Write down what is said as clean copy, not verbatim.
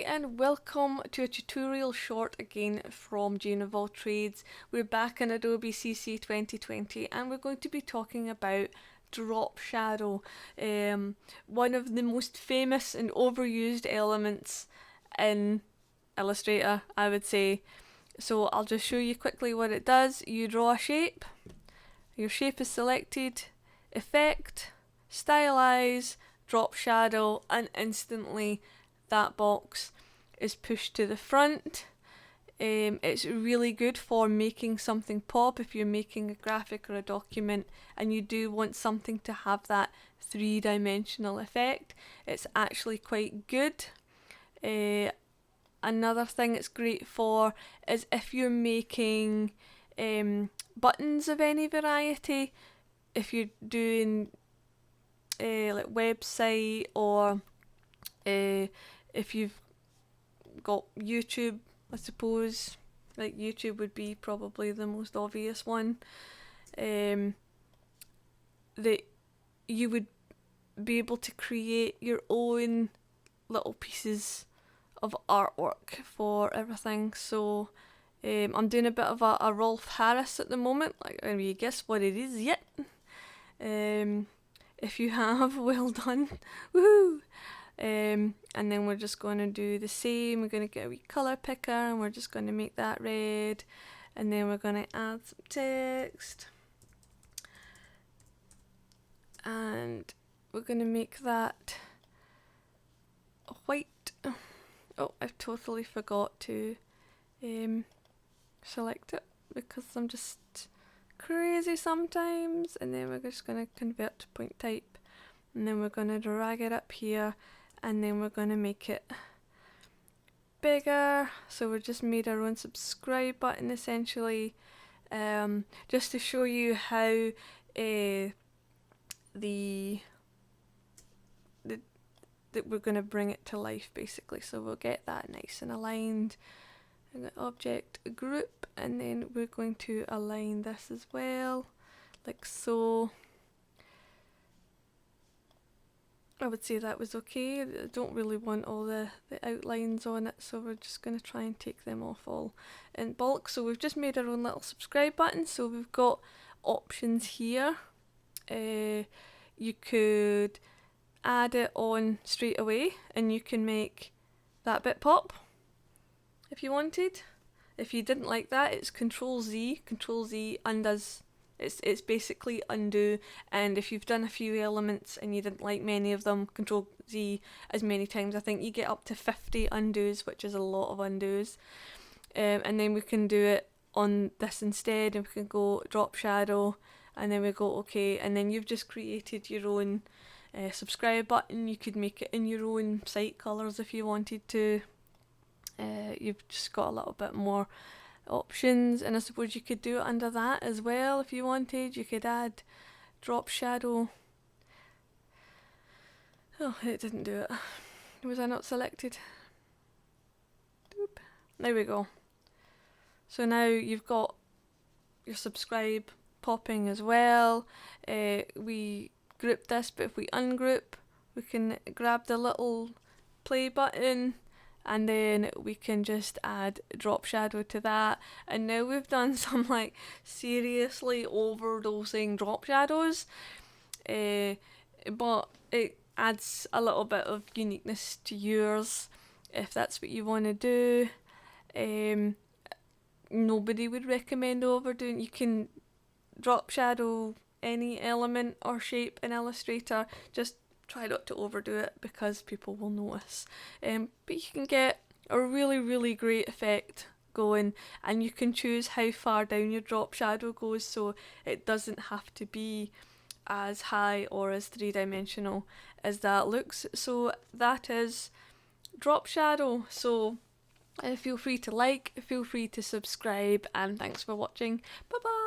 and welcome to a tutorial short again from Jane of All Trades. We're back in Adobe CC 2020 and we're going to be talking about drop shadow, one of the most famous and overused elements in Illustrator, I would say. So I'll just show you quickly what it does. You draw a shape, your shape is selected, effect, stylize, drop shadow, and instantly that box is pushed to the front. It's really good for making something pop if you're making a graphic or a document and you do want something to have that three-dimensional effect. It's actually quite good. Another thing it's great for is if you're making buttons of any variety, if you're doing like website, or if you've got YouTube, I suppose, like YouTube would be probably the most obvious one, that you would be able to create your own little pieces of artwork for everything. So I'm doing a bit of a Rolf Harris at the moment. Like, have you guessed what it is yet? If you have, well done. Woohoo! And then we're just going to do the same. We're going to get a wee colour picker and we're just going to make that red, and then we're going to add some text and we're going to make that white. Oh, I totally forgot to select it because I'm just crazy sometimes. And then we're just going to convert to point type, and then we're going to drag it up here, and then we're going to make it bigger. So we just made our own subscribe button essentially, just to show you how that we're going to bring it to life basically. So we'll get that nice and aligned. And the object group, and then we're going to align this as well, like so. I would say that was okay. I don't really want all the outlines on it, so we're just going to try and take them off all in bulk. So we've just made our own little subscribe button. So we've got options here. You could add it on straight away and you can make that bit pop if you wanted. If you didn't like that, it's Control Z. Control Z undoes. It's basically undo, and if you've done a few elements and you didn't like many of them, Control Z as many times. I think you get up to 50 undos, which is a lot of undos. And then we can do it on this instead, and we can go drop shadow, and then we go okay, and then you've just created your own subscribe button. You could make it in your own site colours if you wanted to. You've just got a little bit more options, and I suppose you could do it under that as well if you wanted. You could add drop shadow. Oh, it didn't do it. Was I not selected? Doop. There we go. So now you've got your subscribe popping as well. We group this, but if we ungroup, we can grab the little play button, and then we can just add drop shadow to that. And now we've done some like seriously overdosing drop shadows, but it adds a little bit of uniqueness to yours if that's what you want to do. Nobody would recommend overdoing. You can drop shadow any element or shape in Illustrator, just try not to overdo it because people will notice. But you can get a really great effect going, and you can choose how far down your drop shadow goes, so it doesn't have to be as high or as three-dimensional as that looks. So that is drop shadow. So feel free to like, feel free to subscribe, and thanks for watching. Bye bye.